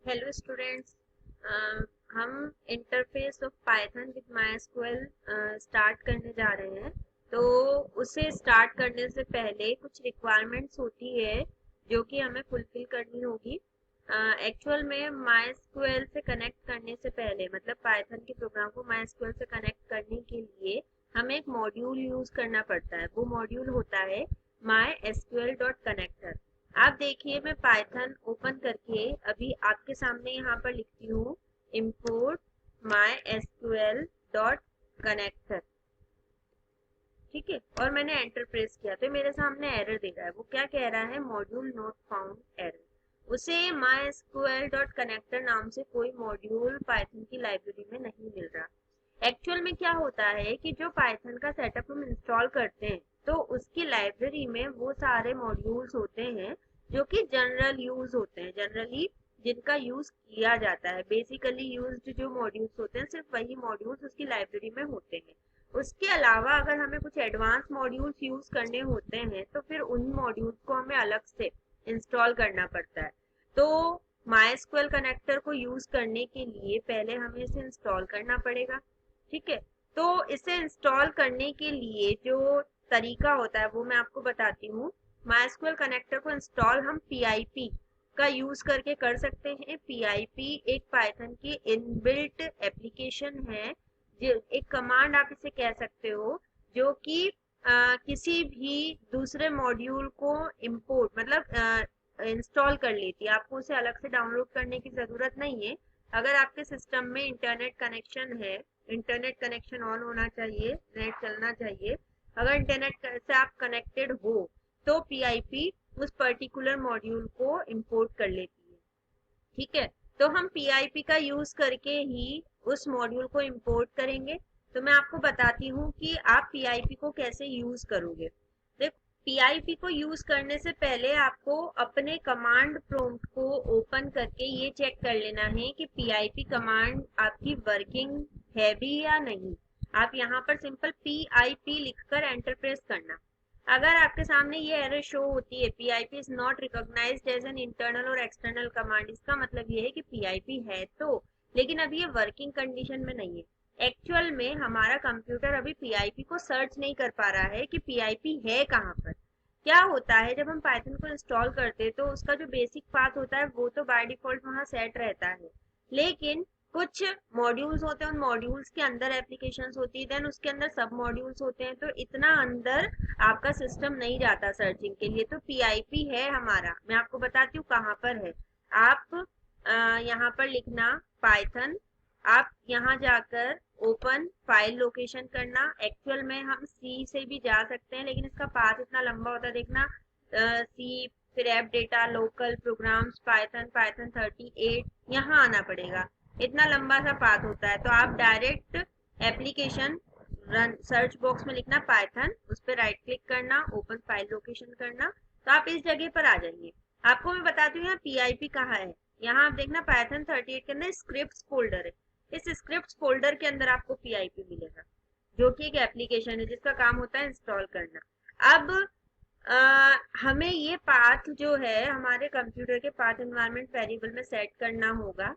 Hello students. हम interface of Python with MySQL start करने जा रहे हैं। तो उसे स्टार्ट करने से पहले कुछ रिक्वायरमेंट्स होती है जो कि हमें फुलफिल करनी होगी। एक्चुअल में मायस्क्यूएल से कनेक्ट करने से पहले मतलब पाइथन के प्रोग्राम को मायस्क्यूएल से कनेक्ट करने के लिए हमें एक मॉड्यूल यूज करना पड़ता है। वो मॉड्यूल होता है mysql.connector। आप देखिए, मैं पाइथन ओपन करके अभी आपके सामने यहाँ पर लिखती हूँ import mysql डॉट कनेक्टर। ठीक है, और मैंने एंटर प्रेस किया तो मेरे सामने एरर दे रहा है। वो क्या कह रहा है? Module not found error. उसे mysql डॉट कनेक्टर नाम से कोई मॉड्यूल पाइथन की लाइब्रेरी में नहीं मिल रहा। एक्चुअल में क्या होता है कि जो पाइथन का सेटअप हम इंस्टॉल करते हैं तो उसकी लाइब्रेरी में वो सारे मॉड्यूल्स होते हैं जो कि जनरल यूज होते हैं, जनरली जिनका यूज किया जाता है। बेसिकली यूज्ड जो मॉड्यूल्स होते हैं सिर्फ वही मॉड्यूल्स उसकी लाइब्रेरी में होते हैं। उसके अलावा अगर हमें कुछ एडवांस मॉड्यूल्स यूज करने होते हैं तो फिर उन मॉड्यूल्स को हमें अलग से इंस्टॉल करना पड़ता है। तो माइस्क्यूएल कनेक्टर को यूज करने के लिए पहले हमें इसे इंस्टॉल करना पड़ेगा। ठीक है, तो इसे इंस्टॉल करने के लिए जो तरीका होता है वो मैं आपको बताती हूँ। माइस्क्यूएल कनेक्टर को इंस्टॉल हम पीआईपी का यूज करके कर सकते हैं। पीआईपी एक पाइथन की इनबिल्ट एप्लीकेशन है, एक कमांड आप इसे कह सकते हो, जो कि किसी भी दूसरे मॉड्यूल को इंपोर्ट मतलब इंस्टॉल कर लेती है। आपको उसे अलग से डाउनलोड करने की जरूरत नहीं है। अगर आपके सिस्टम में इंटरनेट कनेक्शन है, इंटरनेट कनेक्शन ऑन होना चाहिए, नेट चलना चाहिए। अगर इंटरनेट से आप कनेक्टेड हो तो पीआईपी उस पर्टिकुलर मॉड्यूल को इंपोर्ट कर लेती है। ठीक है, तो हम पीआईपी का यूज करके ही उस मॉड्यूल को इंपोर्ट करेंगे। तो मैं आपको बताती हूँ कि आप पीआईपी को कैसे यूज करोगे। देखो, पीआईपी को यूज करने से पहले आपको अपने कमांड प्रॉम्प्ट को ओपन करके ये चेक कर लेना है कि पीआईपी कमांड आपकी वर्किंग है भी या नहीं। आप यहाँ पर सिंपल पीआईपी लिखकर एंटर प्रेस करना। अगर आपके सामने ये एरर शो होती है PIP is not recognised as an internal और एक्सटर्नल कमांड, इसका मतलब ये है कि पीआईपी है तो, लेकिन अभी ये वर्किंग कंडीशन में नहीं है। एक्चुअल में हमारा कंप्यूटर अभी पीआईपी को सर्च नहीं कर पा रहा है कि पीआईपी है कहाँ पर। क्या होता है, जब हम पाइथन को इंस्टॉल करते हैं तो उसका जो बेसिक पाथ होता है वो तो बाय डिफॉल्ट वहाँ सेट रहता है, लेकिन कुछ मॉड्यूल्स होते हैं, उन मॉड्यूल्स के अंदर एप्लीकेशंस होती है, देन उसके अंदर सब मॉड्यूल्स होते हैं, तो इतना अंदर आपका सिस्टम नहीं जाता सर्चिंग के लिए। तो पीआईपी है हमारा, मैं आपको बताती हूँ कहाँ पर है। आप यहाँ पर लिखना पाइथन, आप यहाँ जाकर ओपन फाइल लोकेशन करना। एक्चुअल में हम सी से भी जा सकते हैं लेकिन इसका पाथ इतना लंबा होता है, देखना सी फिर app data local programs python python 38 यहाँ आना पड़ेगा। इतना लंबा सा पाथ होता है। तो आप direct application run search box में लिखना पाइथन, उस पर राइट क्लिक करना, ओपन फाइल लोकेशन करना, तो आप इस जगह पर आ जाइए। आपको मैं बताती हूँ यहाँ पीआईपी कहाँ है। यहाँ आप देखना पाइथन 38 के अंदर स्क्रिप्ट्स फोल्डर है। इस स्क्रिप्ट्स फोल्डर के अंदर आपको पीआईपी मिलेगा, जो कि एक एप्लीकेशन है जिसका काम होता है इंस्टॉल करना। अब हमें ये पाथ जो है हमारे कंप्यूटर के पाथ एनवायरनमेंट वेरिएबल में सेट करना होगा,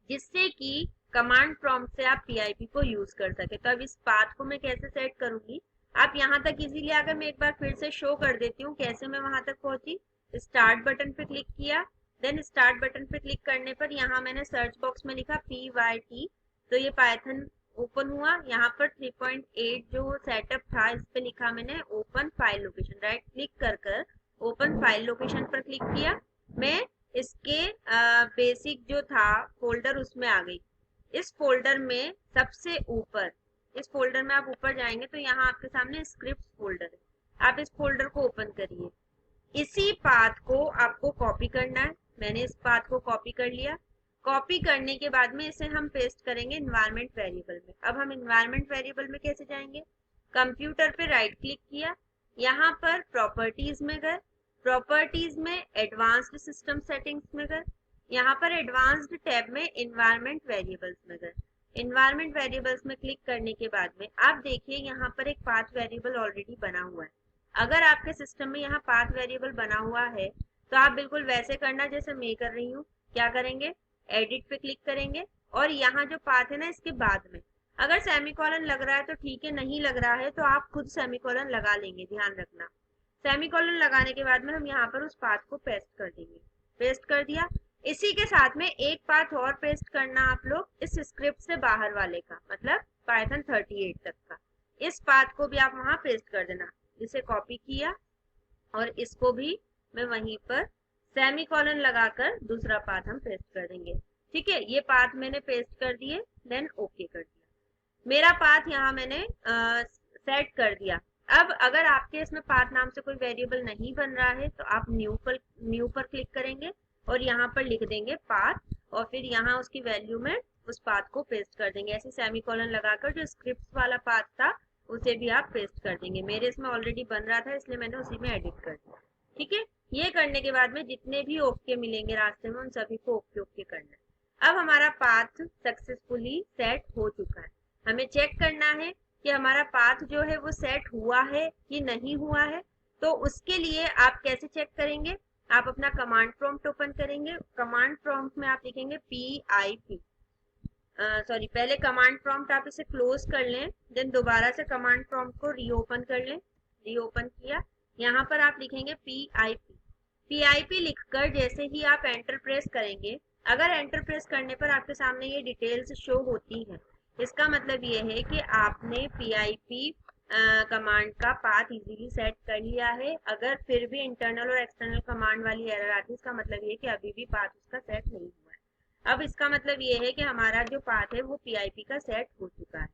जिससे कि कमांड प्रॉम्प्ट से आप पीआईपी को यूज कर सके। तो अब इस पाथ को मैं कैसे सेट करूंगी, आप यहाँ तक इजीली आकर मैं एक बार फिर से शो कर देती हूँ कैसे मैं वहां तक पहुंची। स्टार्ट बटन पे क्लिक किया, देन स्टार्ट बटन पे क्लिक करने पर यहाँ मैंने सर्च बॉक्स में लिखा PYT, तो ये पाइथन ओपन हुआ। यहाँ पर 3.8 जो सेटअप था इस पे लिखा मैंने open file location, right click कर कर ओपन फाइल लोकेशन पर क्लिक किया। मैं इसके बेसिक जो था फोल्डर उसमें आ गई। इस फोल्डर में सबसे ऊपर, इस फोल्डर में आप ऊपर जाएंगे तो यहाँ आपके सामने स्क्रिप्ट फोल्डर है। आप इस फोल्डर को ओपन करिए। इसी पाथ को आपको कॉपी करना है। मैंने इस पाथ को कॉपी कर लिया। कॉपी करने के बाद में इसे हम पेस्ट करेंगे इन्वायरमेंट वेरिएबल में। अब हम इन्वायरमेंट वेरिएबल में कैसे जाएंगे, कंप्यूटर पे राइट क्लिक किया, यहाँ पर प्रॉपर्टीज में गए, प्रॉपर्टीज में एडवांस्ड सिस्टम सेटिंग्स में गए, यहाँ पर एडवांस्ड टैब में इन्वायरमेंट वेरिएबल्स में गए। इन्वायरमेंट वेरिएबल्स में क्लिक करने के बाद में आप देखिए यहाँ पर एक पाथ वेरिएबल ऑलरेडी बना हुआ है। अगर आपके सिस्टम में यहाँ पाथ वेरिएबल बना हुआ है तो आप बिल्कुल वैसे करना जैसे मैं कर रही हूँ। क्या करेंगे, एडिट पे क्लिक करेंगे और यहाँ जो पाथ है ना इसके बाद में अगर सेमीकोलन लग रहा है तो ठीक है, नहीं लग रहा है तो आप खुद सेमीकोलन लगा लेंगे, ध्यान रखना। सेमीकोलन लगाने के बाद में हम यहाँ पर उस पाथ को पेस्ट कर देंगे। पेस्ट कर दिया। इसी के साथ में एक पाथ और पेस्ट करना आप लोग इस स्क्रिप्ट से बाहर वाले का, मतलब पाइथन 38 तक का। इस पाथ को भी आप वहां पेस्ट कर देना। इसे कॉपी किया और इसको भी मैं वहीं पर सेमीकोलन लगाकर दूसरा पाथ हम पेस्ट कर देंगे। ठीक है, ये पाथ मैंने पेस्ट कर दिए, देन ओके कर दिया। मेरा पाथ यहाँ मैंने सेट कर दिया। अब अगर आपके इसमें पाथ नाम से कोई वेरिएबल नहीं बन रहा है तो आप न्यू पर क्लिक करेंगे और यहाँ पर लिख देंगे पाथ और फिर यहाँ उसकी वैल्यू में उस पाथ को पेस्ट कर देंगे। ऐसे सेमीकोलन लगाकर जो स्क्रिप्ट वाला पाथ था उसे भी आप पेस्ट कर देंगे। मेरे इसमें ऑलरेडी बन रहा था इसलिए मैंने उसी में एडिट कर दिया। ठीक है, ये करने के बाद में जितने भी ओके मिलेंगे रास्ते में उन सभी को ओके ओके करना है। अब हमारा पाथ सक्सेसफुली सेट हो चुका है। हमें चेक करना है कि हमारा पाथ जो है वो सेट हुआ है कि नहीं हुआ है। तो उसके लिए आप कैसे चेक करेंगे, आप अपना कमांड प्रॉम्प्ट ओपन करेंगे। कमांड प्रॉम्प्ट में आप लिखेंगे PIP, सॉरी पहले कमांड प्रॉम्प्ट आप इसे क्लोज कर लें, देन दोबारा से कमांड प्रॉम्प्ट को रीओपन कर लें। रीओपन किया, यहाँ पर आप लिखेंगे PIP। PIP लिखकर जैसे ही आप एंटर प्रेस करेंगे, अगर एंटर प्रेस करने पर आपके सामने ये डिटेल्स शो होती है, इसका मतलब ये है कि आपने PIP कमांड का पाथ इजीली सेट कर लिया है। अगर फिर भी इंटरनल और एक्सटर्नल कमांड वाली एरर आती है, इसका मतलब ये कि अभी भी पाथ उसका सेट नहीं हुआ है। अब इसका मतलब ये है कि हमारा जो पाथ है वो PIP का सेट हो चुका है।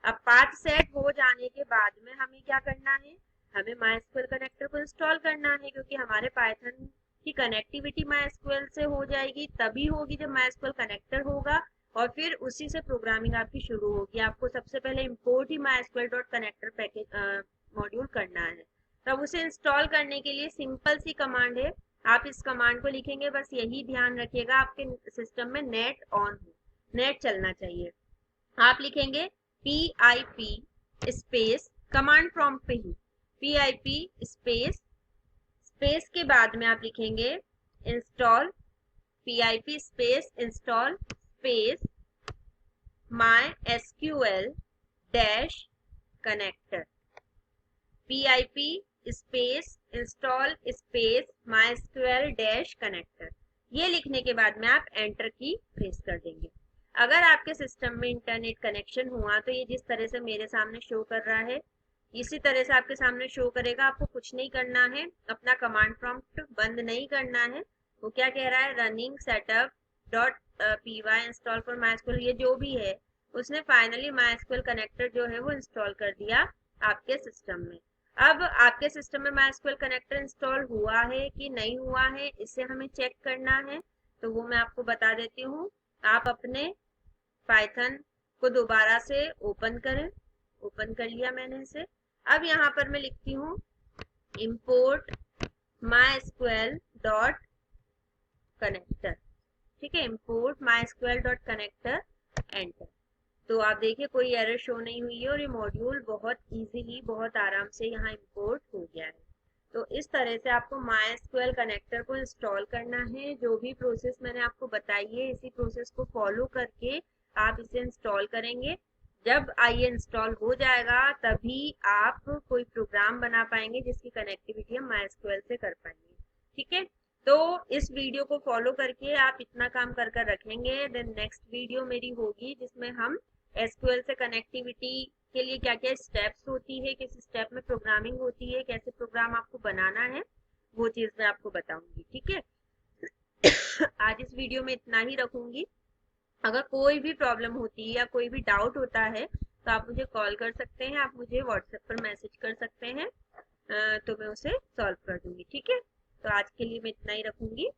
अब पाथ सेट हो जाने के बाद में हमें क्या करना है, हमें MySQL कनेक्टर को इंस्टॉल करना है, क्योंकि हमारे पाइथन की कनेक्टिविटी MySQL से हो जाएगी तभी होगी जब MySQL कनेक्टर होगा और फिर उसी से प्रोग्रामिंग आपकी शुरू होगी। आपको सबसे पहले इंपोर्ट ही MySQL.connector पैकेज मॉड्यूल करना है। तब उसे इंस्टॉल करने के लिए सिंपल सी कमांड है, आप इस कमांड को लिखेंगे। बस यही ध्यान रखिएगा आपके सिस्टम में नेट ऑन हो, नेट चलना चाहिए। आप लिखेंगे PIP स्पेस कमांड प्रॉम्प्ट पे ही PIP स्पेस स्पेस के बाद में आप लिखेंगे install, PIP space install space MySQL dash connector, PIP space install space MySQL dash connector. ये लिखने के बाद में आप एंटर की प्रेस कर देंगे। अगर आपके सिस्टम में इंटरनेट कनेक्शन हुआ तो ये जिस तरह से मेरे सामने शो कर रहा है इसी तरह से आपके सामने शो करेगा। आपको कुछ नहीं करना है, अपना कमांड प्रॉम्प्ट बंद नहीं करना है। वो क्या कह रहा है, running setup dot py install for MySQL, ये जो भी है उसने फाइनली MySQL कनेक्टर जो है वो इंस्टॉल कर दिया आपके सिस्टम में। अब आपके सिस्टम में MySQL कनेक्टर इंस्टॉल हुआ है कि नहीं हुआ है इसे हमें चेक करना है, तो वो मैं आपको बता देती हूँ। आप अपने पाइथन को दोबारा से ओपन करें। ओपन कर लिया मैंने इसे। अब यहाँ पर मैं लिखती हूँ import MySQL डॉट कनेक्टर। ठीक है, import MySQL dot connector, enter. तो आप देखिए कोई एरर शो नहीं हुई है और ये मॉड्यूल बहुत इजीली बहुत आराम से यहाँ इंपोर्ट हो गया है। तो इस तरह से आपको MySQL कनेक्टर को इंस्टॉल करना है। जो भी प्रोसेस मैंने आपको बताई है इसी प्रोसेस को फॉलो करके आप इसे इंस्टॉल करेंगे। जब ये इंस्टॉल हो जाएगा तभी आप कोई प्रोग्राम बना पाएंगे जिसकी कनेक्टिविटी हम MySQL से कर पाएंगे। ठीक है, तो इस वीडियो को फॉलो करके आप इतना काम कर कर रखेंगे। देन नेक्स्ट वीडियो मेरी होगी जिसमें हम SQL से कनेक्टिविटी के लिए क्या क्या स्टेप्स होती है, किस स्टेप में प्रोग्रामिंग होती है, कैसे प्रोग्राम आपको बनाना है, वो चीज मैं आपको बताऊंगी। ठीक है, आज इस वीडियो में इतना ही रखूंगी। अगर कोई भी प्रॉब्लम होती है या कोई भी डाउट होता है तो आप मुझे कॉल कर सकते हैं, आप मुझे व्हाट्सएप पर मैसेज कर सकते हैं, तो मैं उसे सॉल्व कर दूंगी। ठीक है, तो आज के लिए मैं इतना ही रखूंगी।